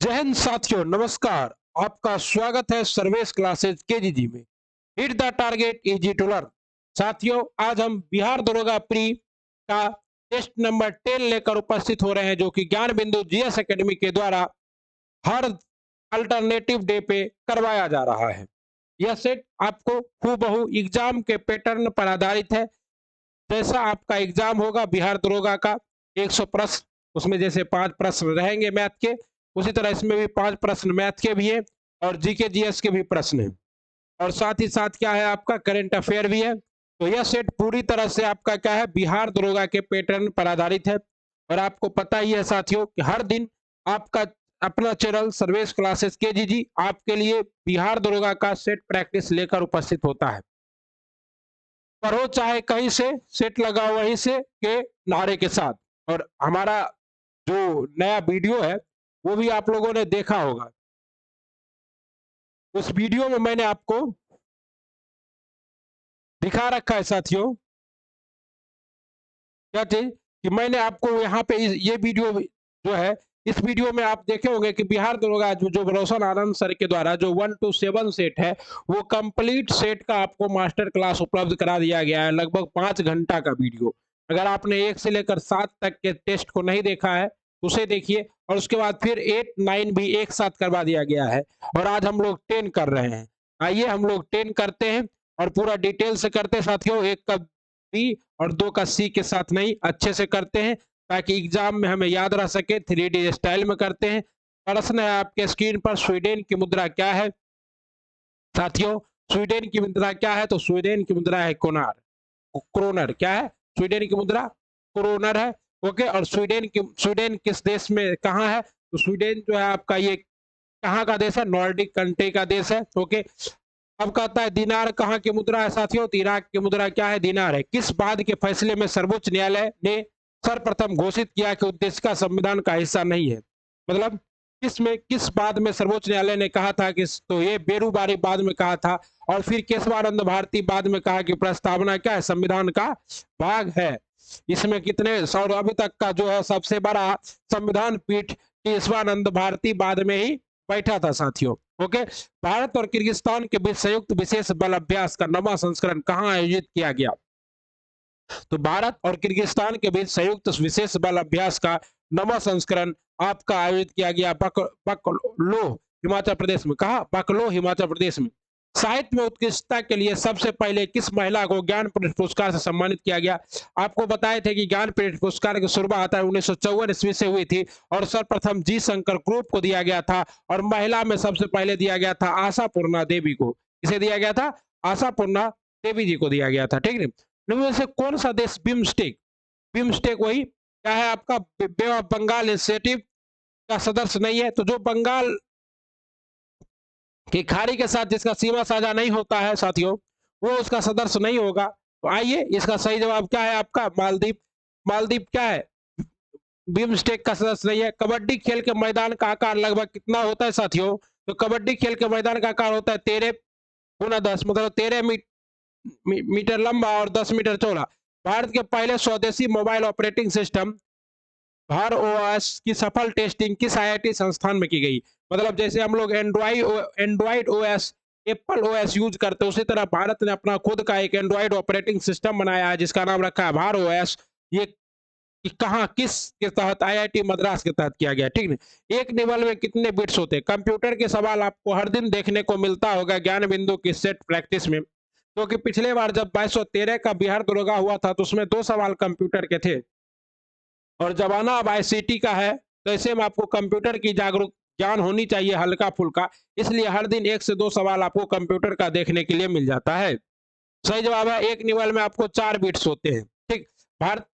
जय हिंद साथियों, नमस्कार। आपका स्वागत है सर्वेश क्लासेज केजीजी में। Hit the target easy to learn. साथियों, आज हम बिहार दरोगा प्री का टेस्ट नंबर 10 लेकर उपस्थित हो रहे हैं, जो कि ज्ञान बिंदु जीएस एकेडमी के द्वारा हर अल्टरनेटिव डे पे करवाया जा रहा है। यह सेट आपको हूबहू एग्जाम के पैटर्न पर आधारित है। जैसा आपका एग्जाम होगा बिहार दरोगा का 100 प्रश्न, उसमें जैसे 5 प्रश्न रहेंगे मैथ के, उसी तरह इसमें भी 5 प्रश्न मैथ के भी है और जीके जीएस के भी प्रश्न हैं। और साथ ही साथ क्या है, आपका करंट अफेयर भी है। तो यह सेट पूरी तरह से आपका क्या है, बिहार दरोगा के पैटर्न पर आधारित है। और आपको पता ही है साथियों कि हर दिन आपका अपना चैनल सर्वेश क्लासेस केजीजी आपके लिए बिहार दरोगा का सेट प्रैक्टिस लेकर उपस्थित होता है। पढ़ो चाहे कहीं से, सेट लगाओ वहीं से के नारे के साथ। और हमारा जो नया वीडियो है वो भी आप लोगों ने देखा होगा। उस वीडियो में मैंने आपको दिखा रखा है साथियों, क्या चीज कि मैंने आपको यहाँ पे ये वीडियो जो है, इस वीडियो में आप देखे होंगे कि बिहार दरोगा जो रोशन आनंद सर के द्वारा जो 1 to 7 सेट है, वो कंप्लीट सेट का आपको मास्टर क्लास उपलब्ध करा दिया गया है। लगभग 5 घंटा का वीडियो। अगर आपने 1 से लेकर 7 तक के टेस्ट को नहीं देखा है तो उसे देखिए, और उसके बाद फिर 8 9 भी एक साथ करवा दिया गया है। और आज हम लोग 10 कर रहे हैं। आइए हम लोग 10 करते हैं और पूरा डिटेल से करते हैं साथियों। एक का बी और 2 का सी के साथ नहीं, अच्छे से करते हैं ताकि एग्जाम में हमें याद रह सके। 3D स्टाइल में करते हैं। प्रश्न है आपके स्क्रीन पर, स्वीडन की मुद्रा क्या है साथियों? स्वीडन की मुद्रा क्या है? तो स्वीडन की मुद्रा है कोनार, क्रोनर। क्या है स्वीडन की मुद्रा? क्रोनर है। ओके। और स्वीडन किस देश में कहाँ है? तो स्वीडन जो है आपका ये कहाँ का देश है? नॉर्डिक कंट्री का देश है। ओके। अब कहता है दिनार कहाँ की मुद्रा है साथियों? तो इराक की मुद्रा क्या है? दिनार है। किस बाद के फैसले में सर्वोच्च न्यायालय ने सर्वप्रथम घोषित किया कि उद्देश्य का संविधान का हिस्सा नहीं है? मतलब किस बाद में सर्वोच्च न्यायालय ने कहा था कि, तो ये बेरूबारी बाद में कहा था। और फिर केशवानंद भारती बाद में कहा कि प्रस्तावना क्या है? संविधान का भाग है। इसमें कितने सौ अभी तक का जो है सबसे बड़ा संविधान पीठ केशवानंद भारती बाद में ही बैठा था साथियों। ओके। भारत और किर्गिस्तान के बीच संयुक्त विशेष बल अभ्यास का 9वां संस्करण कहाँ आयोजित किया गया? तो भारत और किर्गिस्तान के बीच संयुक्त विशेष बल अभ्यास का 9वां संस्करण आपका आयोजित किया गया बकलो हिमाचल प्रदेश में। कहा? बकलो हिमाचल प्रदेश में। साहित्य में उत्कृष्टता के लिए सबसे पहले किस महिला को ज्ञानपीठ पुरस्कार से सम्मानित किया गया? आपको बताए थे कि ज्ञानपीठ पुरस्कार की शुरुआत 1954 ईस्वी से हुई थी और सर्वप्रथम जी शंकर ग्रुप को दिया गया था। और महिला में सबसे पहले दिया गया था आशापूर्णा देवी को। किसे दिया गया था? आशापूर्णा देवी जी को दिया गया था। ठीक है। इनमें से कौन सा देश बिम्स्टेक, बिम्स्टेक वही क्या है आपका बे ऑफ बंगाल इनिशिएटिव का सदस्य नहीं है? तो जो बंगाल की खाड़ी के साथ जिसका सीमा साझा नहीं होता है साथियों, वो उसका सदस्य नहीं होगा। तो आइए इसका सही जवाब क्या है आपका? मालदीव। मालदीव क्या है? बिम्स्टेक का सदस्य नहीं है। कबड्डी खेल के मैदान का आकार लगभग कितना होता है साथियों? तो कबड्डी खेल के मैदान का आकार होता है 13 × 10, मतलब 13 मीटर लंबा और 10 मीटर चौड़ा। भारत के पहले स्वदेशी मोबाइल ऑपरेटिंग सिस्टम भार ओएस की सफल टेस्टिंग किस आईआईटी संस्थान में की गई? मतलब जैसे हम लोग Android OS, Apple OS use करते हैं, उसी तरह भारत ने अपना खुद का एक एंड्रॉइड ऑपरेटिंग सिस्टम बनाया है जिसका नाम रखा है भार ओएस। ये कहाँ किस के तहत? आईआईटी मद्रास के तहत किया गया। ठीक है। एक निबल में कितने बिट्स होते हैं? कंप्यूटर के सवाल आपको हर दिन देखने को मिलता होगा ज्ञान बिंदु की सेट प्रैक्टिस में, क्योंकि तो पिछले बार जब 2213 का बिहार दरोगा हुआ था तो उसमें 2 सवाल कंप्यूटर के थे। और जमाना अब आईसीटी का है, तो ऐसे में आपको कंप्यूटर की जागरूक ज्ञान होनी चाहिए हल्का फुल्का। इसलिए हर दिन 1 से 2 सवाल आपको कंप्यूटर का देखने के लिए मिल जाता है। सही जवाब है, एक निबल में आपको 4 बिट्स होते हैं। ठीक। भारत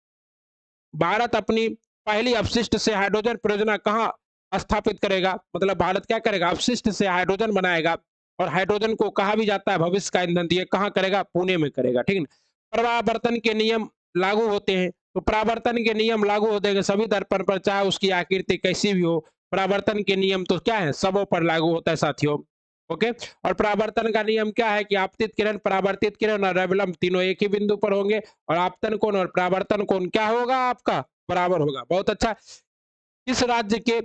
भारत अपनी पहली अपशिष्ट से हाइड्रोजन परियोजना कहाँ स्थापित करेगा? मतलब भारत क्या करेगा? अपशिष्ट से हाइड्रोजन बनाएगा। और हाइड्रोजन को कहा भी जाता है भविष्य का ईंधन। तो ये कहाँ करेगा? पुणे में करेगा। ठीक है। परावर्तन के नियम लागू होते हैं। तो परावर्तन के नियम लागू होते हैं सभी दर्पण पर, चाहे उसकी आकृति कैसी भी हो। परावर्तन के नियम तो क्या है? सबों पर लागू होता है साथियों। ओके। और परावर्तन का नियम क्या है कि आपतित किरण, परावर्तित किरण और रविलंब तीनों एक ही बिंदु पर होंगे। और आपतन कोण और परावर्तन कोण क्या होगा? आपका बराबर होगा। बहुत अच्छा। किस राज्य के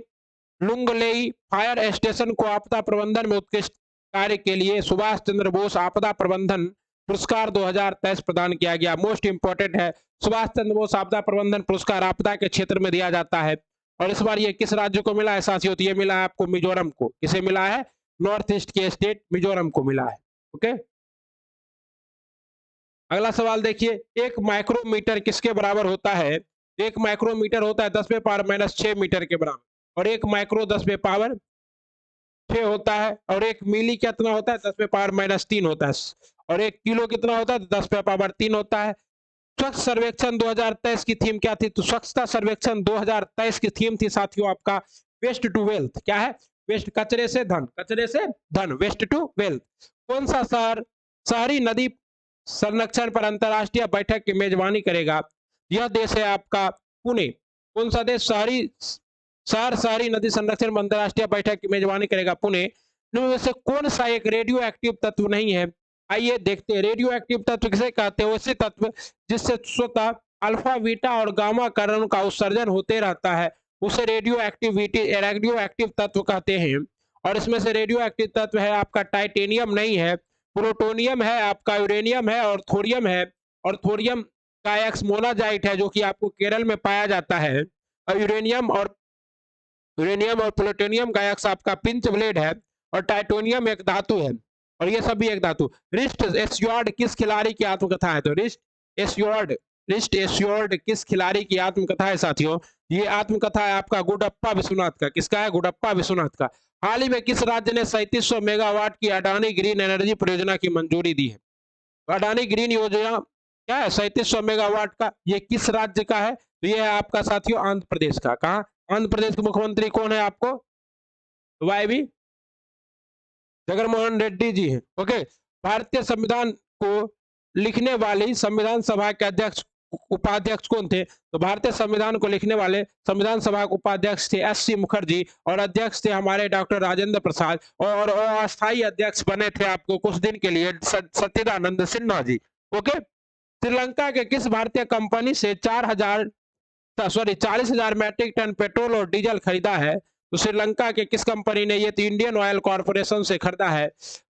लुंगलेई फायर स्टेशन को आपदा प्रबंधन में उत्कृष्ट कार्य के लिए सुभाष चंद्र बोस आपदा प्रबंधन पुरस्कार 2023 प्रदान किया गया। मोस्ट इंपोर्टेंट है, सुभाष चंद्र बोस आपदा प्रबंधन पुरस्कार आपदा के क्षेत्र में दिया जाता है। और इस बार ये किस राज्य को मिला है साथियों? तो ये मिला है आपको मिजोरम को। किसे मिला है? नॉर्थ ईस्ट के स्टेट मिजोरम को मिला है। ओके, अगला सवाल देखिए, एक माइक्रोमीटर किसके बराबर होता है? एक माइक्रोमीटर होता है 10⁻⁻6 मीटर के बराबर, और एक माइक्रो 10⁻6 होता है, और एक मिली कितना होता है? 10⁻³ होता है, और एक किलो कितना होता है? 10⁻³ होता है। स्वच्छ सर्वेक्षण 2023 की थीम क्या थी? तो स्वच्छता सर्वेक्षण 2023 की थीम थी साथियों आपका वेस्ट टू वेल्थ। क्या है? वेस्ट, कचरे से धन, कचरे से धन, वेस्ट टू वेल्थ। कौन सा शहर शहरी नदी संरक्षण पर अंतरराष्ट्रीय बैठक की मेजबानी करेगा? यह देश है आपका पुणे। कौन सा देश शहरी नदी संरक्षण पर अंतरराष्ट्रीय बैठक की मेजबानी करेगा? पुणे। इनमें में से कौन सा एक रेडियो एक्टिव तत्व नहीं है? आइए देखते हैं, रेडियो एक्टिव तत्व किसे कहते हैं? वैसे तत्व जिससे स्वतः अल्फा बीटा और गामा कणों का उत्सर्जन होते रहता है, उसे रेडियो एक्टिव तत्व कहते हैं। और इसमें से रेडियो एक्टिव तत्व है आपका टाइटेनियम नहीं है, प्लूटोनियम है, आपका यूरेनियम है, और थोरियम है। और थोरियम का एक्स मोनाजाइट है जो कि आपको केरल में पाया जाता है। और यूरेनियम और प्लूटोनियम का एक्स आपका पिंच ब्लेड है, और टाइटोनियम एक धातु है, और ये सब भी एक धातु। रिस्ट एस्योर्ड किस खिलाड़ी की आत्मकथा है? तो रिस्ट एस्योर्ड किस खिलाड़ी की आत्मकथा है साथियों? ये आत्मकथा है आपका गुडप्पा विश्वनाथ का। किसका है? गुडप्पा विश्वनाथ का। हाल ही में किस राज्य ने 3700 मेगावाट की अडानी ग्रीन एनर्जी परियोजना की मंजूरी दी है? अडानी ग्रीन योजना क्या है? 3700 मेगावाट का। ये किस राज्य का है? तो ये है आपका साथियों आंध्र प्रदेश का। कहा? आंध्र प्रदेश के मुख्यमंत्री कौन है आपको? वाईवी जगनमोहन रेड्डी जी हैं। ओके, भारतीय संविधान को लिखने वाली संविधान सभा के अध्यक्ष उपाध्यक्ष कौन थे? तो भारतीय संविधान को लिखने वाले संविधान सभा के उपाध्यक्ष थे एस.सी. मुखर्जी, और अध्यक्ष थे हमारे डॉक्टर राजेंद्र प्रसाद, और अस्थायी अध्यक्ष बने थे आपको कुछ दिन के लिए सच्चिदानंद सिन्हा जी। ओके, श्रीलंका के किस भारतीय कंपनी से 40,000 मैट्रिक टन पेट्रोल और डीजल खरीदा है? तो श्रीलंका के किस कंपनी ने? ये तो इंडियन ऑयल कॉर्पोरेशन से खरीदा है।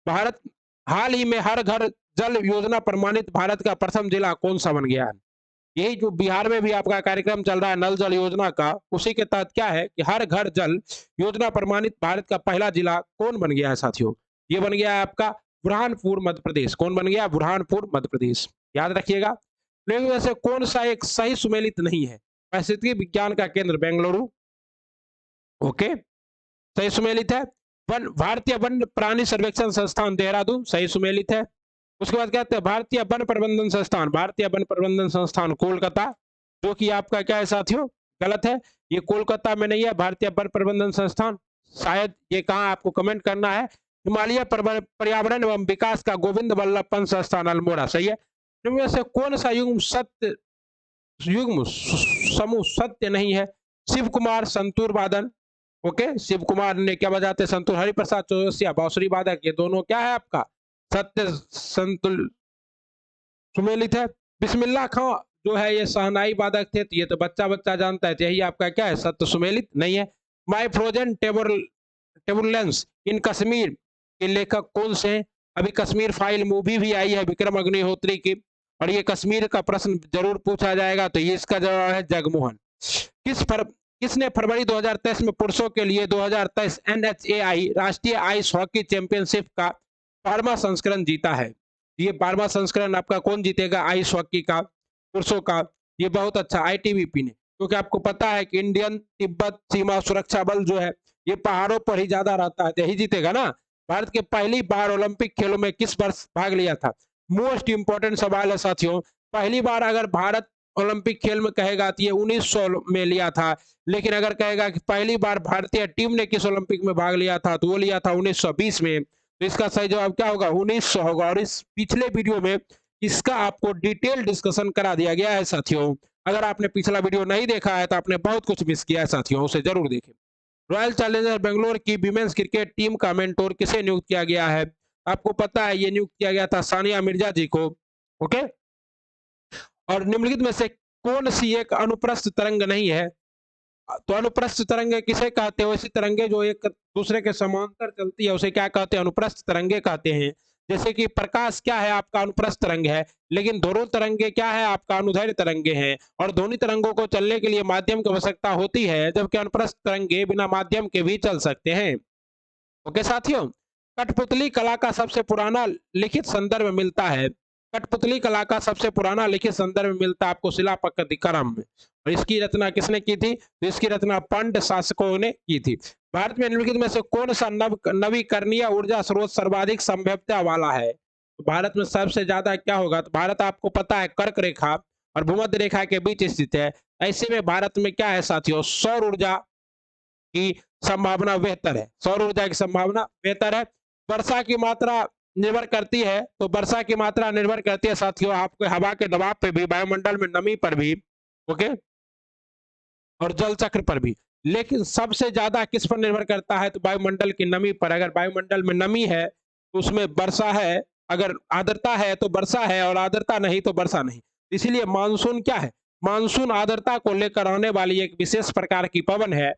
भारत हाल ही में हर घर जल योजना प्रमाणित भारत का प्रथम जिला कौन सा बन गया है? यही जो बिहार में भी आपका कार्यक्रम चल रहा है नल जल योजना का, उसी के तहत क्या है कि हर घर जल योजना प्रमाणित भारत का पहला जिला कौन बन गया है साथियों? ये बन गया है आपका बुरहानपुर मध्य प्रदेश। कौन बन गया? बुरहानपुर मध्य प्रदेश। याद रखिएगा। लेकिन वैसे कौन सा एक सही सुमेलित नहीं है? पारिस्थितिकी विज्ञान का केंद्र बेंगलुरु। ओके, सही सुमेलित है। भारतीय वन प्राणी सर्वेक्षण संस्थान देहरादून, सही सुमेलित है। उसके बाद कहते हैं भारतीय वन प्रबंधन संस्थान कोलकाता, जो कि आपका क्या है साथियों? गलत है, ये कोलकाता में नहीं है। भारतीय वन प्रबंधन संस्थान शायद ये कहाँ आपको कमेंट करना है? हिमालय पर्यावरण एवं विकास का गोविंद वल्लभ पंत संस्थान अल्मोड़ा, सही है। इनमें से कौन सा युग्म समूह सत्य नहीं है? शिव कुमार संतूर वादन। ओके, शिव कुमार ने क्या बजाते? संतूर। हरिप्रसाद चौरसिया बांसुरी वादक। ये दोनों क्या है आपका? सत्य संतुल सुमेलित है। बिस्मिल्लाह खां जो है ये शहनाई वादक थे, तो ये तो बच्चा बच्चा जानता है, यही आपका क्या है? सत्य सुमेलित नहीं है। माई फ्रोजन टेबुलेंस इन कश्मीर के लेखक कौन से हैं? अभी कश्मीर फाइल मूवी भी आई है विक्रम अग्निहोत्री की, और ये कश्मीर का प्रश्न जरूर पूछा जाएगा, तो ये इसका जवाब है जगमोहन। किसने फरवरी 2023 में पुरुषों के लिए 2023 NHAI राष्ट्रीय आइस हॉकी चैंपियनशिप का 12वां संस्करण जीता है? ये 12वां संस्करण आपका कौन जीतेगा आइस हॉकी का पुरुषों का? ये बहुत अच्छा ITBP ने, क्योंकि आपको पता है कि इंडियन तिब्बत सीमा सुरक्षा बल जो है ये पहाड़ों पर ही ज्यादा रहता है, तो यही जीतेगा ना। भारत के पहली बार ओलंपिक खेलों में किस वर्ष भाग लिया था? मोस्ट इंपोर्टेंट सवाल है साथियों। पहली बार अगर भारत ओलंपिक खेल में कहेगा तो ये 1900 में लिया था, लेकिन अगर कहेगा कि पहली बार भारतीय टीम ने किस ओलंपिक में भाग लिया था, तो वो लिया था 1920 में। तो इसका सही जवाब क्या होगा? 1900 होगा। और इस पिछले वीडियो में इसका आपको डिटेल डिस्कशन करा दिया गया है साथियों। अगर आपने पिछला वीडियो नहीं देखा है तो आपने बहुत कुछ मिस किया है साथियों, उसे जरूर देखें। रॉयल चैलेंजर बेंगलोर की विमेंस क्रिकेट टीम का मेंटोर किसे नियुक्त किया गया है? आपको पता है ये नियुक्त किया गया था सानिया मिर्जा जी को। ओके, और निम्नलिखित में से कौन सी एक अनुप्रस्थ तरंग नहीं है? तो अनुप्रस्थ तरंगे किसे कहते हैं? वैसी तरंगे जो एक दूसरे के समांतर चलती है उसे क्या कहते हैं? अनुप्रस्थ तरंगे कहते हैं। जैसे कि प्रकाश क्या है? आपका अनुप्रस्थ तरंग है, लेकिन दोनों तरंगे क्या है? आपका अनुदैर्ध्य तरंगे हैं, और दोनों तरंगों को चलने के लिए माध्यम की आवश्यकता होती है, जबकि अनुप्रस्थ तरंगे बिना माध्यम के भी चल सकते हैं। ओके साथियों, कठपुतली कला का सबसे पुराना लिखित संदर्भ मिलता है। कठपुतली कला का सबसे पुराना लिखित संदर्भ मिलता है आपको शिलापट्टिकरम में। और इसकी रचना किसने की थी? तो इसकी रचना पांड्य शासकों ने की थी। भारत में निम्नलिखित में से कौन सा नवीकरणीय ऊर्जा स्रोत सर्वाधिक संभाव्यता वाला है? तो भारत में सबसे ज्यादा क्या होगा? तो भारत आपको पता है कर्क रेखा और भूमध्य रेखा के बीच स्थित है। ऐसे में भारत में क्या है साथियों? सौर ऊर्जा की संभावना बेहतर है। सौर ऊर्जा की संभावना बेहतर है। वर्षा की मात्रा निर्भर करती है, तो वर्षा की मात्रा निर्भर करती है साथियों आपके हवा के दबाव पे भी, वायुमंडल में नमी पर भी, ओके, और जल चक्र पर भी। लेकिन सबसे ज्यादा किस पर निर्भर करता है? तो वायुमंडल की नमी पर। अगर वायुमंडल में नमी है तो उसमें वर्षा है, अगर आर्द्रता है तो वर्षा है, और आर्द्रता नहीं तो वर्षा नहीं। इसीलिए मानसून क्या है? मानसून आर्द्रता को लेकर आने वाली एक विशेष प्रकार की पवन है,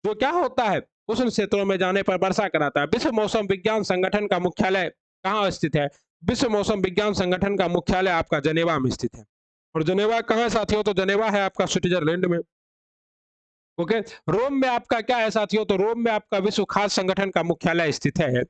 जो क्या होता है? उष्ण क्षेत्रों में जाने पर वर्षा कराता है। विश्व मौसम विज्ञान संगठन का मुख्यालय कहाँ स्थित है? विश्व मौसम विज्ञान संगठन का मुख्यालय आपका जनेवा में स्थित है। और जनेवा कहाँ है साथियों? तो जनेवा है आपका स्विट्जरलैंड में। ओके, रोम में आपका क्या है साथियों? तो रोम में आपका विश्व खाद्य संगठन का मुख्यालय स्थित है।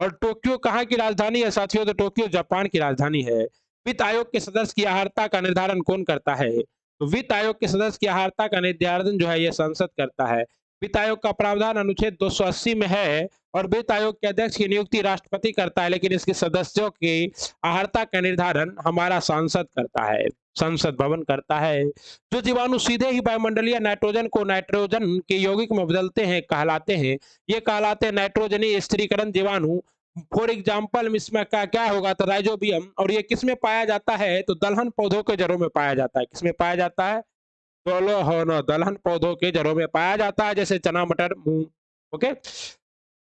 और टोक्यो कहाँ की राजधानी है साथियों? तो टोक्यो जापान की राजधानी है। वित्त आयोग के सदस्य की आहारता का निर्धारण कौन करता है? तो वित्त आयोग के सदस्य की आहारता का निर्धारण जो है ये संसद करता है। वित्त आयोग का प्रावधान अनुच्छेद 280 में है, और वित्त आयोग के अध्यक्ष की नियुक्ति राष्ट्रपति करता है, लेकिन इसके सदस्यों की आहारता का निर्धारण हमारा सांसद करता है, संसद भवन करता है। जो जीवाणु सीधे ही वायुमंडलीय नाइट्रोजन को नाइट्रोजन के यौगिक में बदलते हैं कहलाते हैं, ये कहलाते हैं नाइट्रोजनी स्थिरीकरण जीवाणु। फॉर एग्जाम्पल इसमें क्या होगा? तो राइजोबियम। और ये किस में पाया जाता है? तो दलहन पौधों के जड़ों में पाया जाता है। किसमें पाया जाता है? दलहन पौधों के जड़ों में पाया जाता है, जैसे चना, मटर, मूंग। ओके,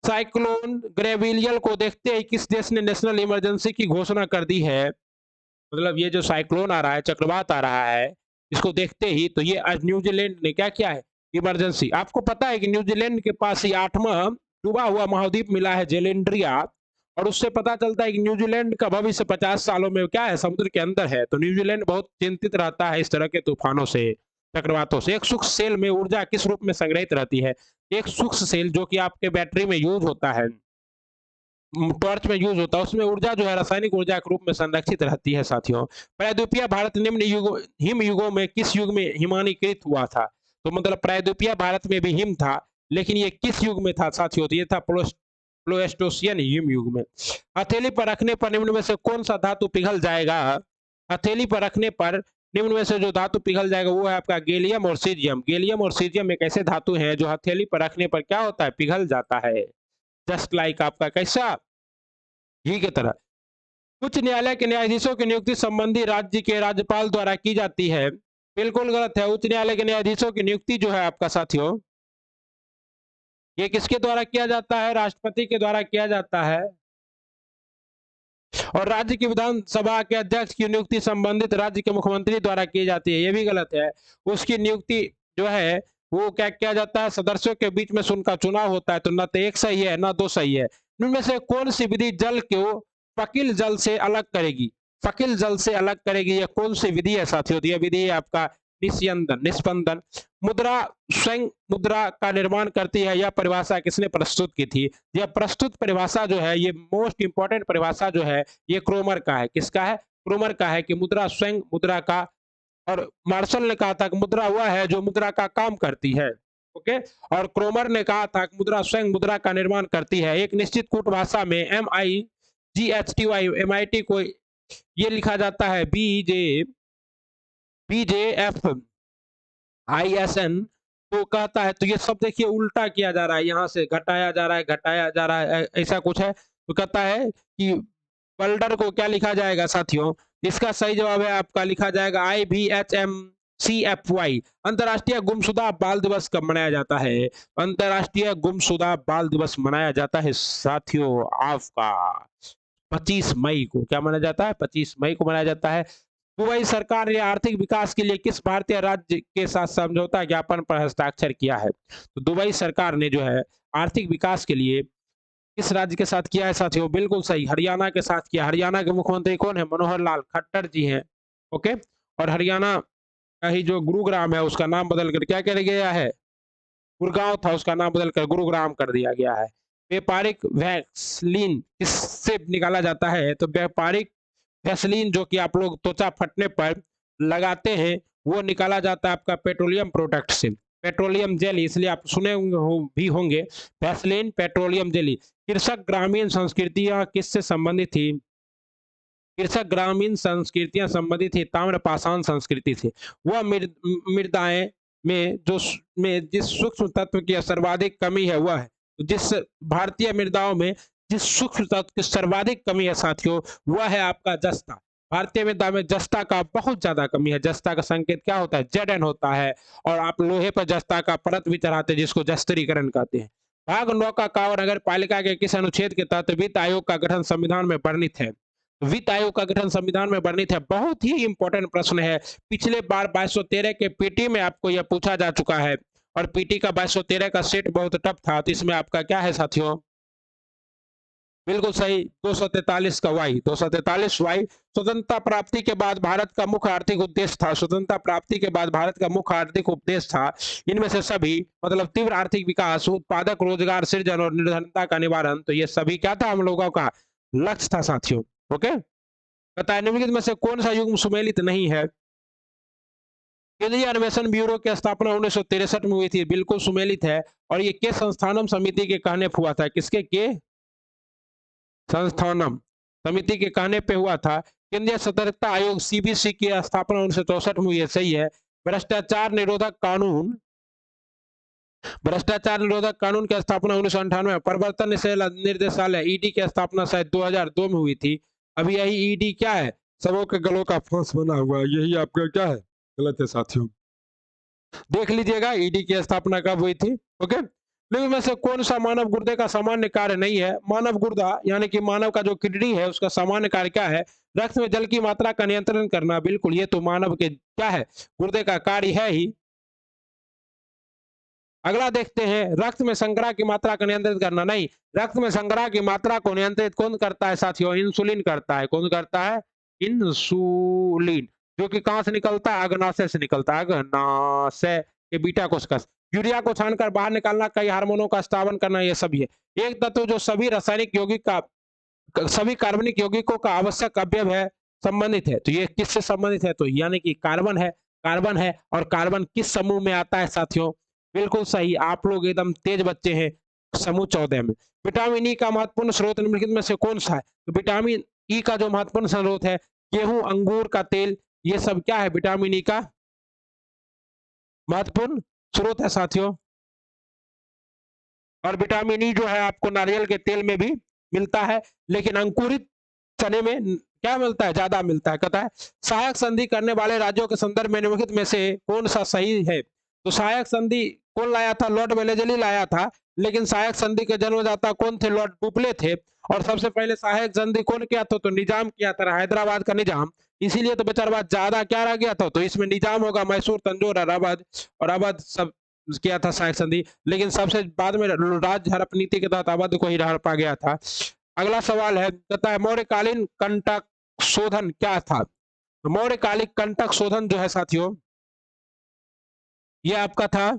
साइक्लोन ग्रेविलियल को देखते ही किस देश ने नेशनल इमरजेंसी की घोषणा कर दी है? मतलब ये जो साइक्लोन आ रहा है, चक्रवात आ रहा है, इसको देखते ही तो ये आज न्यूजीलैंड ने क्या किया है? इमरजेंसी। आपको पता है कि न्यूजीलैंड के पास ही 8वां डूबा हुआ महाद्वीप मिला है, जेलेंड्रिया। और उससे पता चलता है कि न्यूजीलैंड का भविष्य 50 सालों में क्या है? समुद्र के अंदर है। तो न्यूजीलैंड बहुत चिंतित रहता है इस तरह के तूफानों से, चक्रवातों से। एक सूक्ष्म सेल में ऊर्जा किस रूप में संग्रहित रहती है? एक सूक्ष्म सेल जो कि आपके बैटरी में यूज होता है, टॉर्च में यूज होता है, उसमें ऊर्जा जो है रासायनिक ऊर्जा के रूप में संरक्षित रहती है साथियों। प्रायद्वीपीय भारत निम्न युगों हिम युगों में किस युग में हिमानीकृत हुआ था? तो मतलब प्रायद्वीपीय भारत में भी हिम था, लेकिन ये किस युग में था साथियों? तो ये था प्लोस्टोसियन हिम युग में। हथेली पर रखने पर निम्न में से कौन सा धातु पिघल जाएगा? हथेली पर रखने पर निम्न में से जो धातु पिघल जाएगा वो है आपका गैलियम और सीजियम। गैलियम और सीजियम एक ऐसे धातु हैं जो हथेली पर रखने पर क्या होता है? पिघल जाता है। जस्ट लाइक आपका कैसा? घी की तरह। उच्च न्यायालय के न्यायाधीशों की नियुक्ति संबंधी राज्य के राज्यपाल द्वारा की जाती है। बिल्कुल गलत है। उच्च न्यायालय के न्यायाधीशों की नियुक्ति जो है आपका साथियों, ये किसके द्वारा किया जाता है? राष्ट्रपति के द्वारा किया जाता है। और राज्य की विधानसभा के अध्यक्ष की नियुक्ति संबंधित राज्य के मुख्यमंत्री द्वारा की जाती है। ये भी गलत है। उसकी नियुक्ति जो है वो क्या किया जाता है? सदस्यों के बीच में से उनका चुनाव होता है। तो न तो एक सही है न दो सही है। इनमें से कौन सी विधि जल को पकिल जल से अलग करेगी? पकिल जल से अलग करेगी, यह कौन सी विधि है साथियों? तो यह विधि है आपका निस्पंदन। मुद्रा स्वयं मुद्रा का निर्माण करती है, यह परिभाषा किसने प्रस्तुत की थी? यह प्रस्तुत परिभाषा जो है, ये मोस्ट इंपॉर्टेंट परिभाषा जो है, ये क्रोमर का है। किसका है? क्रोमर का है कि मुद्रा स्वयं मुद्रा का। और मार्शल ने कहा था कि मुद्रा वह है जो मुद्रा का काम करती है। ओके, और क्रोमर ने कहा था कि मुद्रा स्वयं मुद्रा का निर्माण करती है। एक निश्चित कूट भाषा में MIGHTY को ये लिखा जाता है BJFISN तो कहता है। तो ये सब देखिए उल्टा किया जा रहा है, यहाँ से घटाया जा रहा है, घटाया जा रहा है, ऐसा कुछ है। तो कहता है कि बल्डर को क्या लिखा जाएगा साथियों? इसका सही जवाब है आपका, लिखा जाएगा IBHMCFY। अंतर्राष्ट्रीय गुमशुदा बाल दिवस कब मनाया जाता है? अंतर्राष्ट्रीय गुमशुदा बाल दिवस मनाया जाता है साथियों आपका 25 मई को। क्या माना जाता है? 25 मई को मनाया जाता है। दुबई सरकार ने आर्थिक विकास के लिए किस भारतीय राज्य के साथ समझौता ज्ञापन पर हस्ताक्षर किया है? तो दुबई सरकार ने जो है आर्थिक विकास के लिए किस राज्य के साथ किया है साथियों? बिल्कुल सही, हरियाणा के साथ किया। हरियाणा के मुख्यमंत्री कौन है? मनोहर लाल खट्टर जी हैं। ओके, और हरियाणा का ही जो गुरुग्राम है उसका नाम बदल कर क्या कर गया है? गुड़गांव था, उसका नाम बदल कर गुरुग्राम कर दिया गया है। व्यापारिक वैक्सलीन किससे निकाला जाता है? तो व्यापारिक वैसलीन जो कि आप लोग त्वचा फटने पर लगाते हैं, वो निकाला जाता है आपका पेट्रोलियम प्रोडक्ट से। पेट्रोलियम जेली, इसलिए आप सुने भी होंगे वैसलीन पेट्रोलियम जेली। कृषक ग्रामीण संस्कृतियां किससे संबंधित थी? कृषक ग्रामीण संस्कृतियां संबंधित थी ताम्रपाषाण संस्कृति से। वह मृदाएं में में जिस सूक्ष्म तत्व की सर्वाधिक कमी है वह है, जिस भारतीय मृदाओं में जिस सूक्ष्म तत्व की सर्वाधिक कमी है साथियों, वह है आपका जस्ता। भारतीय मृदा में जस्ता का बहुत ज्यादा कमी है। जस्ता का संकेत क्या होता है? Zn होता है। और आप लोहे पर जस्ता का परत भी चढ़ाते हैं जिसको जस्तीकरण कहते हैं। भाग 9 का कांवर नगर पालिका के किस अनुच्छेद के तहत वित्त आयोग का गठन संविधान में वर्णित है? वित्त आयोग का गठन संविधान में वर्णित है। बहुत ही इंपॉर्टेंट प्रश्न है। पिछले बार 2213 के पीटी में आपको यह पूछा जा चुका है और पीटी का 2213 का सेट बहुत टफ था। तो इसमें आपका क्या है साथियों? बिल्कुल सही, 243 का वाई, 243 वाई। स्वतंत्रता प्राप्ति के बाद भारत का मुख्य आर्थिक उद्देश्य था। स्वतंत्रता प्राप्ति के बाद भारत का मुख्य आर्थिक उद्देश्य था इनमें से सभी, मतलब तीव्र आर्थिक विकास, उत्पादक रोजगार सृजन और निर्धनता का निवारण। तो ये सभी क्या था हम लोगों का लक्ष्य था साथियों। ओके, बताए निम्नलिखित में से कौन सा युग्म सुमेलित नहीं है? केंद्रीय अन्वेषण ब्यूरो की स्थापना 1963 में हुई थी, बिल्कुल सुमेलित है। और ये के संस्थानम समिति के कहने पे हुआ था? किसके के संस्थानम समिति के कहने पे हुआ था। केंद्रीय सतर्कता आयोग सीबीसी की स्थापना 1964 में हुई है, सही है। भ्रष्टाचार निरोधक कानून, भ्रष्टाचार निरोधक कानून की स्थापना 1998 में। प्रवर्तन निर्देशालय ईडी की स्थापना शायद 2002 में हुई थी। अभी यही ईडी क्या है? सबों के गलों का फांस बना हुआ है, यही आपका क्या है? गलत है साथियों, देख लीजिएगा ईडी की स्थापना कब हुई थी। ओके, निम्न में से कौन सा मानव गुर्दे का सामान्य कार्य नहीं है? मानव गुर्दा यानी कि मानव का जो किडनी है उसका सामान्य कार्य क्या है? रक्त में जल की मात्रा का नियंत्रण करना। बिल्कुल, ये तो मानव के क्या है? गुर्दे का कार्य है ही। अगला देखते हैं, रक्त में शर्करा की मात्रा को नियंत्रित करना। नहीं, रक्त में शर्करा की मात्रा को नियंत्रित कौन करता है साथियों? इंसुलिन करता है। कौन करता है? इंसुलिन, जो कि कहां से निकलता है? अग्नाशय से निकलता है, अग्नाशय के बीटा कोशिका। यूरिया को छानकर बाहर निकालना, कई हार्मोनों का स्त्रावन करना, ये सभी है। एक तत्व जो सभी रासायनिक यौगिक का सभी कार्बनिक यौगिकों का आवश्यक अवयव है, संबंधित है। तो ये किससे संबंधित है? तो यानी कि कार्बन है। कार्बन है, और कार्बन किस समूह में आता है साथियों? बिल्कुल सही, आप लोग एकदम तेज बच्चे हैं। समूह 14 में। विटामिन ई का महत्वपूर्ण स्रोत निम्नलिखित में से कौन सा है? तो विटामिन ई का जो महत्वपूर्ण स्रोत है, गेहूं, अंगूर का तेल, ये सब क्या है? विटामिन ई का महत्वपूर्ण स्रोत है साथियों। और विटामिन ई जो है आपको नारियल के तेल में भी मिलता है, लेकिन अंकुरित चने में क्या मिलता है? ज्यादा मिलता है। कहता है सहायक संधि करने वाले राज्यों के संदर्भ में निम्नलिखित में से कौन सा सही है? तो सहायक संधि कौन लाया था? लॉर्ड वेलेजली लाया था। लेकिन सहायक संधि के जन्मदाता कौन थे? लॉर्ड डुप्ले थे। और सबसे पहले सहायक संधि कौन किया था? तो निजाम किया था, हैदराबाद का निजाम। इसीलिए तो बेचारा ज्यादा क्या रह गया था? तो इसमें निजाम होगा, मैसूर, तंजौर, इलाहाबाद और अवध सब किया था सहायक संधि। लेकिन सबसे बाद में राज्य हड़प नीति के तहत अवध को ही हड़पा गया था। अगला सवाल है, कहता है मौर्यकालीन कंटक शोधन क्या था? मौर्यकालिक कंटक शोधन जो है साथियों, ये आपका था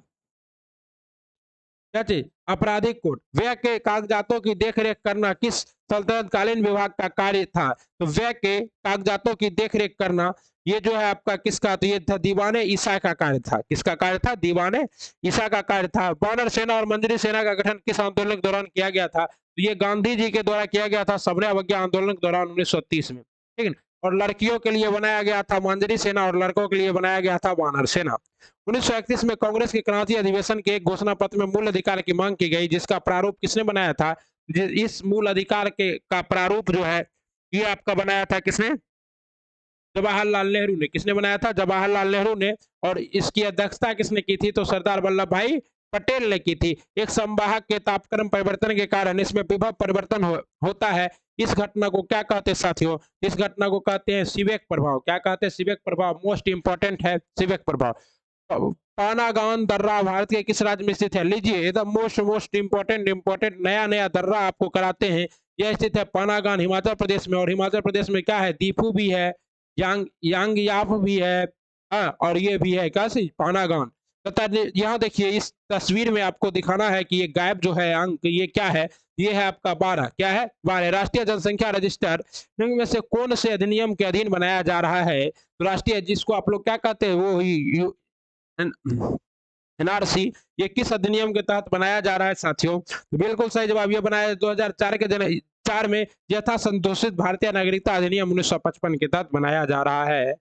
क्या चीज? आपराधिक कोड। व्यय के कागजातों की देखरेख करना किस सल्तनत कालीन विभाग का कार्य था? तो व्यय के कागजातों की देखरेख करना ये जो है आपका किसका? तो ये था दीवाने ईसा का कार्य था। किसका कार्य था? दीवाने ईसा का कार्य था। वानर सेना और मंजरी सेना का गठन किस आंदोलन के दौरान किया गया था? तो ये गांधी जी के द्वारा किया गया था, सबने अवज्ञा आंदोलन के दौरान 1930 में। ठीक है, और लड़कियों के लिए बनाया गया था मंजरी सेना और लड़कों के लिए बनाया गया था वानर सेना। 1931 में कांग्रेस के क्रांति अधिवेशन के एक घोषणा पत्र में मूल अधिकार की मांग की गई, जिसका प्रारूप किसने बनाया था? इस मूल अधिकार के का प्रारूप जो है ये आपका बनाया था किसने? जवाहरलाल नेहरू ने। किसने बनाया था? जवाहरलाल नेहरू ने। और इसकी अध्यक्षता किसने की थी? तो सरदार वल्लभ भाई पटेल ने की थी। एक संवाहक के तापक्रम परिवर्तन के कारण इसमें विभव परिवर्तन होता है। इस घटना को क्या कहते हैं साथियों? इस घटना को कहते हैं सीबेक प्रभाव। क्या कहते हैं? सीबेक प्रभाव। मोस्ट इंपॉर्टेंट है सीबेक प्रभाव। पानागॉन दर्रा भारत के किस राज्य में स्थित है? लीजिए, द मोस्ट इंपॉर्टेंट नया नया दर्रा आपको कराते हैं। यह स्थित है पानागॉन हिमाचल प्रदेश में, और हिमाचल प्रदेश में क्या है? दीफू भी है, यांगयाप भी है, हाँ, और ये भी है क्या सी पानागॉन। तथा यहाँ देखिए, इस तस्वीर में आपको दिखाना है कि ये गायब जो है अंक, ये क्या है? ये है आपका 12। क्या है? 12। राष्ट्रीय जनसंख्या रजिस्टर निम्न में से कौन से अधिनियम के अधीन बनाया जा रहा है? तो राष्ट्रीय, जिसको आप लोग क्या कहते हैं, वो ही एनआरसी, ये किस अधिनियम के तहत बनाया जा रहा है साथियों? तो बिल्कुल सही जवाब ये बनाया 2004 के 4 में यथा संशोधित भारतीय नागरिकता अधिनियम 1955 के तहत बनाया जा रहा है,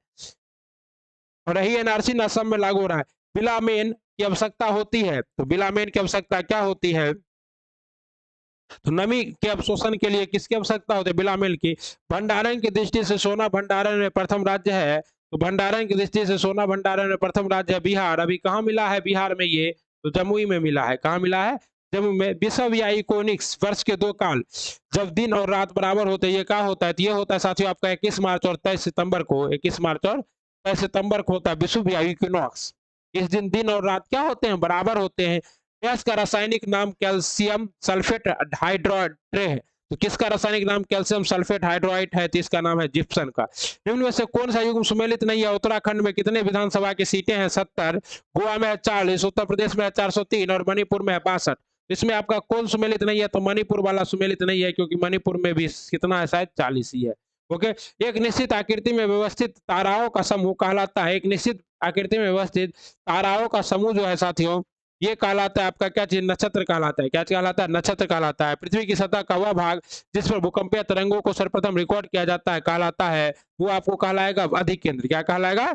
और यही एनआरसी असम में लागू हो रहा है। बिलामेन की आवश्यकता होती है, तो बिलामेन की आवश्यकता क्या होती है? तो नमी के अवशोषण के लिए किसकी आवश्यकता होती है? बिलामेन की। भंडारण की दृष्टि से सोना भंडारण में प्रथम राज्य है, तो भंडारण की दृष्टि से सोना भंडारण में प्रथम राज्य है बिहार। अभी कहाँ मिला है बिहार में ये? तो जमुई में मिला है। कहाँ मिला है? जमुई में। विषुव या इकोनिक्स, वर्ष के 2 काल जब दिन और रात बराबर होते हैं, ये क्या होता है? तो ये होता है साथियों आपका 21 मार्च और 23 सितंबर को। 21 मार्च और 23 सितंबर को होता है विषुव या इक्विनॉक्स। इस दिन दिन और रात क्या होते हैं? बराबर होते हैं। गैस का रासायनिक नाम कैल्शियम सल्फेट हाइड्रोएट है, तो किसका रासायनिक नाम कैल्शियम सल्फेट हाइड्रोएट है? तो इसका नाम है जिप्सन का। निम्न में से कौन सा युग्म सुमेलित नहीं है? उत्तराखंड में कितने विधानसभा की सीटें हैं? 70। गोवा में है 40, उत्तर प्रदेश में है 403, और मणिपुर में है 62। इसमें आपका कौन सुमेलित नहीं है? तो मणिपुर वाला सुमेलित नहीं है, क्योंकि मणिपुर में भी कितना है? शायद 40 ही है। ओके। एक निश्चित आकृति में व्यवस्थित ताराओं का समूह कहलाता है। एक निश्चित आकृति में व्यवस्थित ताराओं का समूह जो है साथियों, ये कहलाता है आपका क्या चीज? नक्षत्र कहलाता है। क्या कहलाता है? नक्षत्र कहलाता है। पृथ्वी की सतह का वह भाग जिस पर भूकंपीय तरंगों को सर्वप्रथम रिकॉर्ड किया जाता है कहलाता है, वो आपको कहलाएगा अधिकेंद्र। क्या कहलाएगा?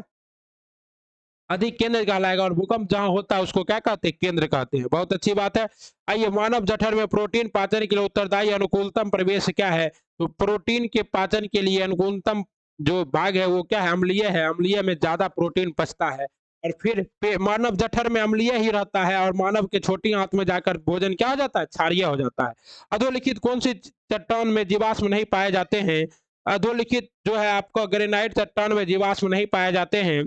अधिकेंद्र कहलाएगा। और भूकंप जहां होता है उसको क्या कहते हैं? केंद्र कहते हैं। बहुत अच्छी बात है। आइए, मानव जठर में प्रोटीन पाचन के लिए उत्तरदायी अनुकूलतम प्रवेश क्या है? तो प्रोटीन के पाचन के लिए अनुकूलतम जो भाग है वो क्या है? अम्लीय है। अम्लीय में ज्यादा प्रोटीन पचता है, और फिर मानव जठर में अम्लीय ही रहता है, और मानव के छोटी आंत में जाकर भोजन क्या हो जाता है? क्षारीय हो जाता है। अधोलिखित कौन सी चट्टान में जीवाश्म नहीं पाए जाते हैं? अधोलिखित जो है आपको ग्रेनाइट चट्टान में जीवाश्म नहीं पाए जाते हैं।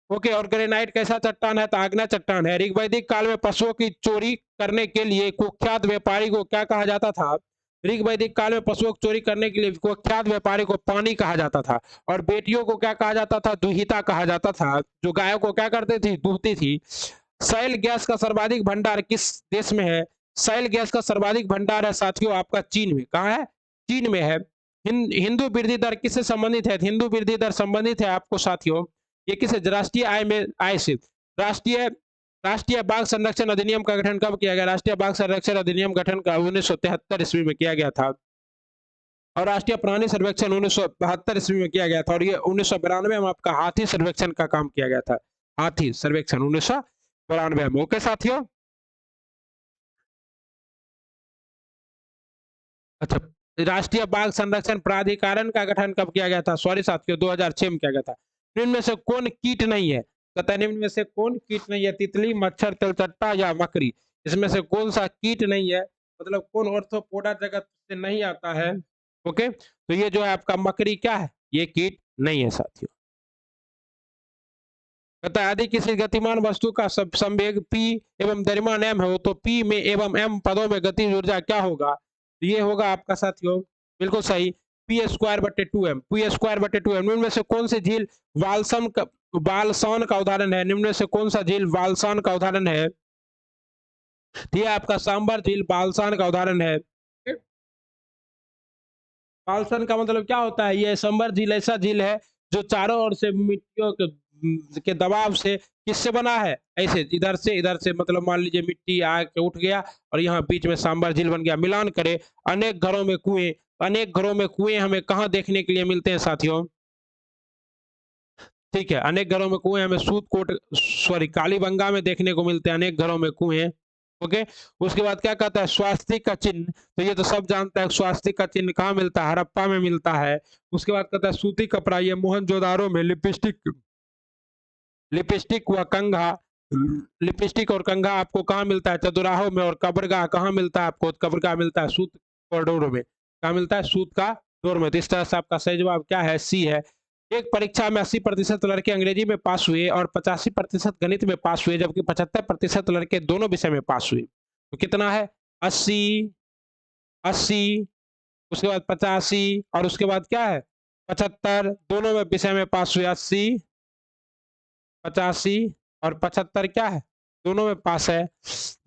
ओके। और ग्रेनाइट कैसा चट्टान है? तो आग्नेय चट्टान है। ऋग्वैदिक काल में पशुओं की चोरी करने के लिए कुख्यात व्यापारी को क्या कहा जाता था? ऋग्वैदिक काल में पशुओं की चोरी करने के लिए कुख्यात व्यापारी को पानी कहा जाता था, और बेटियों को क्या कहा जाता था? दुहिता कहा जाता था, जो गायों को क्या करती थी? दूहती थी। शैल गैस का सर्वाधिक भंडार किस देश में है? शैल गैस का सर्वाधिक भंडार है साथियों आपका चीन में। कहाँ है? चीन में है। हिंदू वृद्धि दर किससे संबंधित है? हिंदू वृद्धि दर संबंधित है आपको साथियों, ये किस राष्ट्रीय आय में आय से? राष्ट्रीय राष्ट्रीय बाघ संरक्षण अधिनियम का गठन कब किया गया? राष्ट्रीय बाघ संरक्षण अधिनियम गठन का 1973 ईस्वी में किया गया था, और राष्ट्रीय प्राणी सर्वेक्षण 1972 ईस्वी में किया गया था, और ये 1992 में आपका हाथी सर्वेक्षण का काम किया गया था। हाथी सर्वेक्षण 1992 में। ओके साथियों। अच्छा, राष्ट्रीय बाघ संरक्षण प्राधिकरण का गठन कब किया गया था? सॉरी साथियों, 2006 में किया गया था। निम्न में से कौन कीट नहीं है? कहता है निम्न में से कौन कीट नहीं है? तितली, मच्छर, तेलचट्टा या मकड़ी? इसमें से कौन सा कीट नहीं है? मतलब कौन ऑर्थोपोडा जगत से नहीं आता है? ओके। तो ये जो है आपका मकड़ी क्या है? ये कीट नहीं है साथियों। कहता है यदि किसी गतिमान वस्तु का सब संवेग p एवं द्रव्यमान m हो, तो p में एवं m पदों में गतिज ऊर्जा क्या होगा? तो ये होगा आपका साथियों बिल्कुल सही, p²/2m। निम्न में से कौन सी झील वालसान का उदाहरण है? निम्न में से कौन सा झील वालसान का उदाहरण है? तो ये आपका सांबर झील बालसान का उदाहरण है। बालसन का मतलब क्या होता है? ये सांबर झील ऐसा झील है जो चारों ओर से मिट्टियों के दबाव से किससे बना है? ऐसे इधर से मतलब मान लीजिए मिट्टी आके उठ गया, और यहाँ बीच में सांबर झील बन गया। मिलान करें, अनेक घरों में कुएं हमें कहाँ देखने के लिए मिलते हैं साथियों? ठीक है, अनेक घरों में कुएं हमें कालीबंगा में देखने को मिलते हैं अनेक घरों में कुएं। ओके। उसके बाद क्या कहता है? स्वास्तिक का चिन्ह, तो ये तो सब जानता है स्वास्तिक का चिन्ह कहाँ मिलता है? हड़प्पा में मिलता है। उसके बाद कहता है सूती कपड़ा, ये मोहनजोदारो में लिपस्टिक व कंघा लिपस्टिक और कंघा आपको कहाँ मिलता है? चतुराहों में। और कब्रगाह कहाँ मिलता है आपको? कब्रगाह मिलता है सूत कॉरिडोर में। कहाँ मिलता है? सूत का डोर में। तो इस तरह से आपका सही जवाब क्या है? सी है। एक परीक्षा में 80% लड़के अंग्रेजी में पास हुए और 85% गणित में पास हुए, जबकि 75% लड़के दोनों विषय में पास हुए। तो कितना है? 80, 80, उसके बाद 85 और उसके बाद क्या है? 75, दोनों में विषय में पास हुए। 80, 85 और 75 क्या है? दोनों में पास है।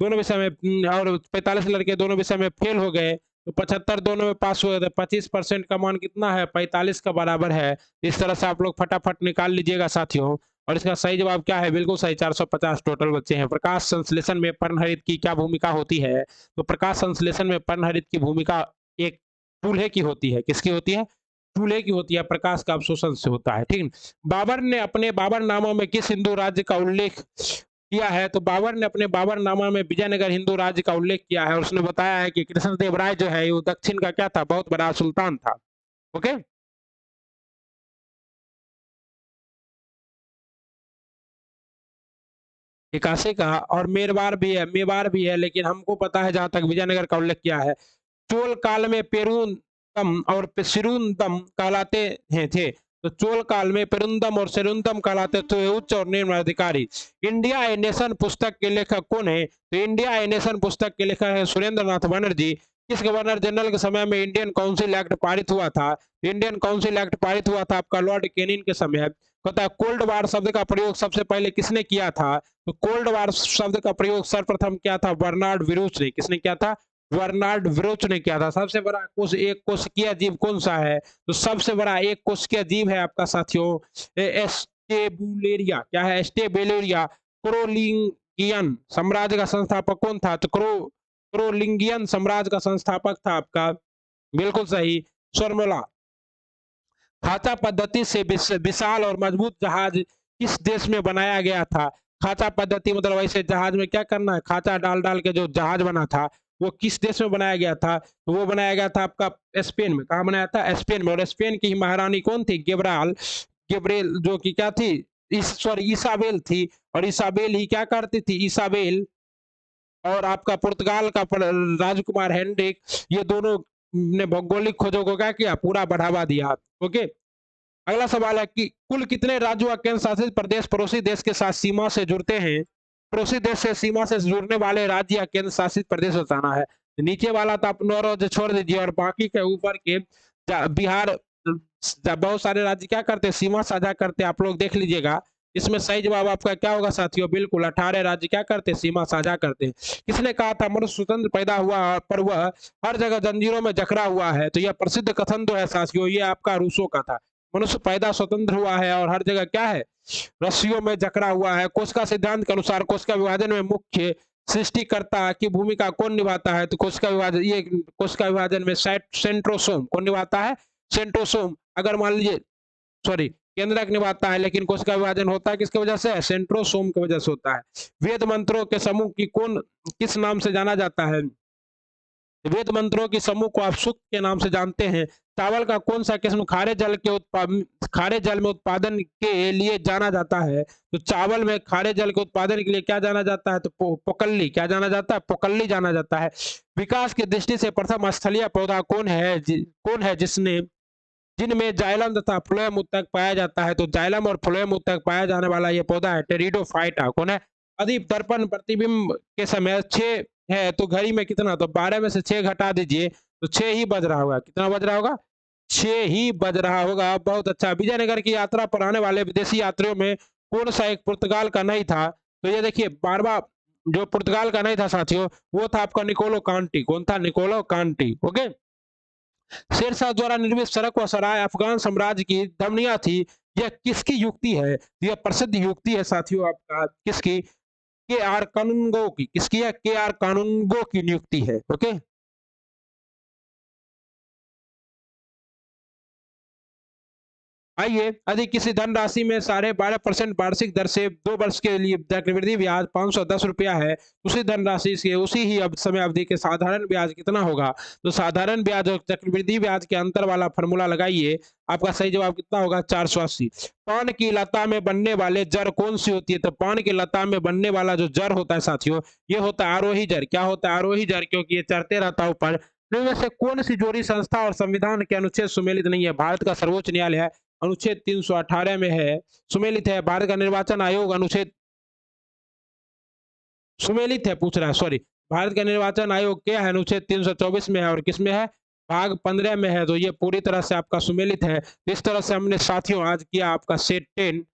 दोनों विषय में और 45 लड़के दोनों विषय में फेल हो गए, तो 75 दोनों में पास हुए, तो 25% का मान कितना है? 45 का बराबर है। इस तरह से आप लोग फटाफट निकाल लीजिएगा साथियों। और इसका सही जवाब क्या है? बिल्कुल सही, 450 टोटल बच्चे हैं। प्रकाश संश्लेषण में पर्णहरित की क्या भूमिका होती है? तो प्रकाश संश्लेषण में पर्णहरित की भूमिका एक चूल्हे की होती है। किसकी होती है? चूल्हे की होती है। प्रकाश का अवशोषण से होता है। ठीक। बाबर ने अपने बाबरनामा में किस हिंदू राज्य का उल्लेख किया है? तो बाबर ने अपने बाबरनामा में विजयनगर हिंदू राज्य का उल्लेख किया है और उसने बताया है कि कृष्णदेव राय जो है वो दक्षिण का क्या था? बहुत बड़ा सुल्तान था। ओके। इक्यासी का। और मेवाड़ भी है, मेवाड़ भी है, लेकिन हमको पता है जहां तक विजयनगर का उल्लेख किया है। चोल काल में पेरुंदम और सिरुंदम कहलाते हैं थे। तो चोल काल में पेरुंदम और सिरुंदम कहलाते थे उच्च और निम्न अधिकारी। इंडिया ए नेशन पुस्तक के लेखक कौन है? तो इंडिया ए नेशन पुस्तक के लेखक है सुरेंद्र नाथ बनर्जी। किस गवर्नर जनरल के समय में इंडियन काउंसिल एक्ट पारित हुआ था? इंडियन काउंसिल एक्ट पारित हुआ था आपका लॉर्ड केनिन के समय। कहता है कोल्ड वार शब्द का प्रयोग सबसे पहले किसने किया था? तो कोल्ड वार शब्द का प्रयोग सर्वप्रथम किया था बर्नार्ड विरूच ने। किसने किया था? बर्नार्ड विरोच ने किया था। सबसे बड़ा कोश एक कोशिकीय जीव कौन सा है? तो सबसे बड़ा एक कोशिकीय जीव है आपका साथियों एस्टेबुलेरिया। क्या है? एस्टेबुलेरिया। क्रोलिंगियन साम्राज्य का संस्थापक कौन था? तो क्रोलिंगियन साम्राज्य का संस्थापक था आपका, बिल्कुल सही, शर्मिला। खाचा पद्धति से विशाल और मजबूत जहाज किस देश में बनाया गया था? खाचा पद्धति मतलब ऐसे जहाज में क्या करना है? खाचा डाल डाल के जो जहाज बना था वो किस देश में बनाया गया था? तो वो बनाया गया था आपका स्पेन में। कहाँ बनाया था? स्पेन में। और स्पेन की महारानी कौन थी? गेब्राल गेब्रेल, जो कि क्या थी? सॉरी, इसाबेल थी। और इसाबेल ही क्या करती थी? इसाबेल और आपका पुर्तगाल का राजकुमार हेनरिक, ये दोनों ने भौगोलिक खोजों को क्या किया? पूरा बढ़ावा दिया। ओके। अगला सवाल है कि कुल कितने राज्य व केंद्र शासित प्रदेश पड़ोसी देश के साथ सीमा से जुड़ते हैं? पड़ोसी देश से सीमा से जुड़ने वाले राज्य या केंद्र शासित प्रदेश बताना है। नीचे वाला तो आप 9 राज्य छोड़ दीजिए और बाकी के ऊपर के बिहार, बहुत सारे राज्य क्या करते हैं? सीमा साझा करते हैं। आप लोग देख लीजिएगा। इसमें सही जवाब आपका क्या होगा साथियों? बिल्कुल 18 राज्य क्या करते हैं? सीमा साझा करते हैं। किसने कहा था मनुष्य स्वतंत्र पैदा हुआ पर वह हर जगह जंजीरों में जकड़ा हुआ है? तो यह प्रसिद्ध कथन जो है साथियों, ये आपका रूसो का था। मनुष्य पैदा स्वतंत्र हुआ है और हर जगह क्या है? रस्सियों में जकड़ा हुआ है। कोशिका सिद्धांत के अनुसार कोशिका विभाजन में मुख्य सृष्टिकर्ता की भूमिका कौन निभाता है? तो कोशिका विभाजन, ये कोशिका विभाजन में सेंट्रोसोम कौन निभाता है? सेंट्रोसोम। अगर मान लीजिए, सॉरी, केंद्रक निभाता है, लेकिन कोशिका विभाजन होता है किसकी वजह से? सेंट्रोसोम की वजह से होता है। वेद मंत्रों के समूह की कौन किस नाम से जाना जाता है? वेद मंत्रों के समूह को आप सूक्त के नाम से जानते हैं। चावल का कौन सा किस्म खारे जल में उत्पादन के लिए जाना जाता है? तो चावल में खारे जल के उत्पादन के लिए क्या जाना जाता है? तो पोकल्ली। क्या जाना जाता है? पोकल्ली जाना जाता है। विकास की दृष्टि से प्रथम स्थलीय पौधा कौन है जिसने जिनमें जाइलम तथा फ्लोएम उत्तक पाया जाता है? तो जाइलम और फ्लोएम उत्तक पाया जाने वाला ये पौधा है टेरिडोफाइटा। कौन है? अधिक दर्पण प्रतिबिंब के समय 6 है तो घड़ी में कितना? तो 12 में से 6 घटा दीजिए तो 6 ही बज रहा होगा। कितना बज रहा होगा? 6 ही बज रहा होगा। बहुत अच्छा। विजयनगर की यात्रा पर आने वाले विदेशी यात्रियों में कौन सा एक पुर्तगाल का नहीं था? तो ये देखिए, 12वां जो पुर्तगाल का नहीं था साथियों, वो था आपका निकोलो कांटी। कौन था? निकोलो कांटी। ओके। शेरशाह द्वारा निर्मित सड़क व सराय अफगान साम्राज्य की धमनिया थी। यह किसकी युक्ति है? यह प्रसिद्ध युक्ति है साथियों आपका किसकी? के आर कानूनगो की। किसकी है? के आर कानूनगो की नियुक्ति है। ओके। आइए, यदि किसी धनराशि में 12.5% वार्षिक दर से 2 वर्ष के लिए चक्रवृद्धि ब्याज ₹510 है, उसी धनराशि से उसी ही समय अवधि के साधारण ब्याज कितना होगा? तो साधारण ब्याज और चक्रवृद्धि ब्याज के अंतर वाला फॉर्मूला लगाइए, आपका सही जवाब कितना होगा? 480। पान की लता में बनने वाले जड़ कौन-सी होती है? तो पान की लता में बनने वाला जो जड़ होता है साथियों, ये होता है आरोही जड़। क्या होता है? आरोही जड़, क्योंकि ये चढ़ते रहता है ऊपर। इनमें से कौन-सी जोड़ी संस्था और संविधान के अनुच्छेद सुमेलित नहीं है? भारत का सर्वोच्च न्यायालय है, अनुच्छेद 318 में है, सुमेलित है। भारत का निर्वाचन आयोग अनुच्छेद सुमेलित है पूछ रहा है, सॉरी। भारत का निर्वाचन आयोग क्या है? अनुच्छेद 324 में है, और किसमें है? भाग 15 में है। तो ये पूरी तरह से आपका सुमेलित है। इस तरह से हमने साथियों आज किया आपका सेट 10।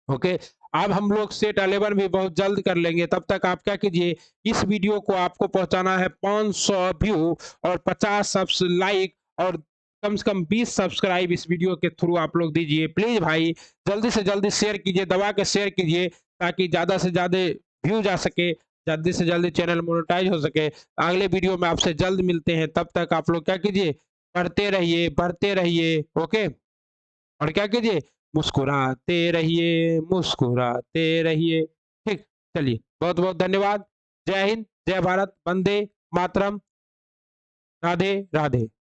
ओके, अब हम लोग सेट 11 भी बहुत जल्द कर लेंगे। तब तक आप क्या कीजिए, इस वीडियो को आपको पहुंचाना है 500 व्यू और 50 सब्स लाइक, और कम से कम 20 सब्सक्राइब इस वीडियो के थ्रू आप लोग दीजिए। प्लीज भाई जल्दी से जल्दी शेयर कीजिए, दबा के शेयर कीजिए, ताकि ज्यादा से ज्यादा व्यू जा सके, जल्दी से जल्दी चैनल मोनेटाइज हो सके। अगले वीडियो में आपसे जल्द मिलते हैं। तब तक आप लोग क्या कीजिए, पढ़ते रहिए, बढ़ते रहिए। ओके, और क्या कीजिए, मुस्कुराते रहिए। ठीक, चलिए, बहुत बहुत धन्यवाद। जय हिंद, जय भारत, वंदे मातरम, राधे राधे।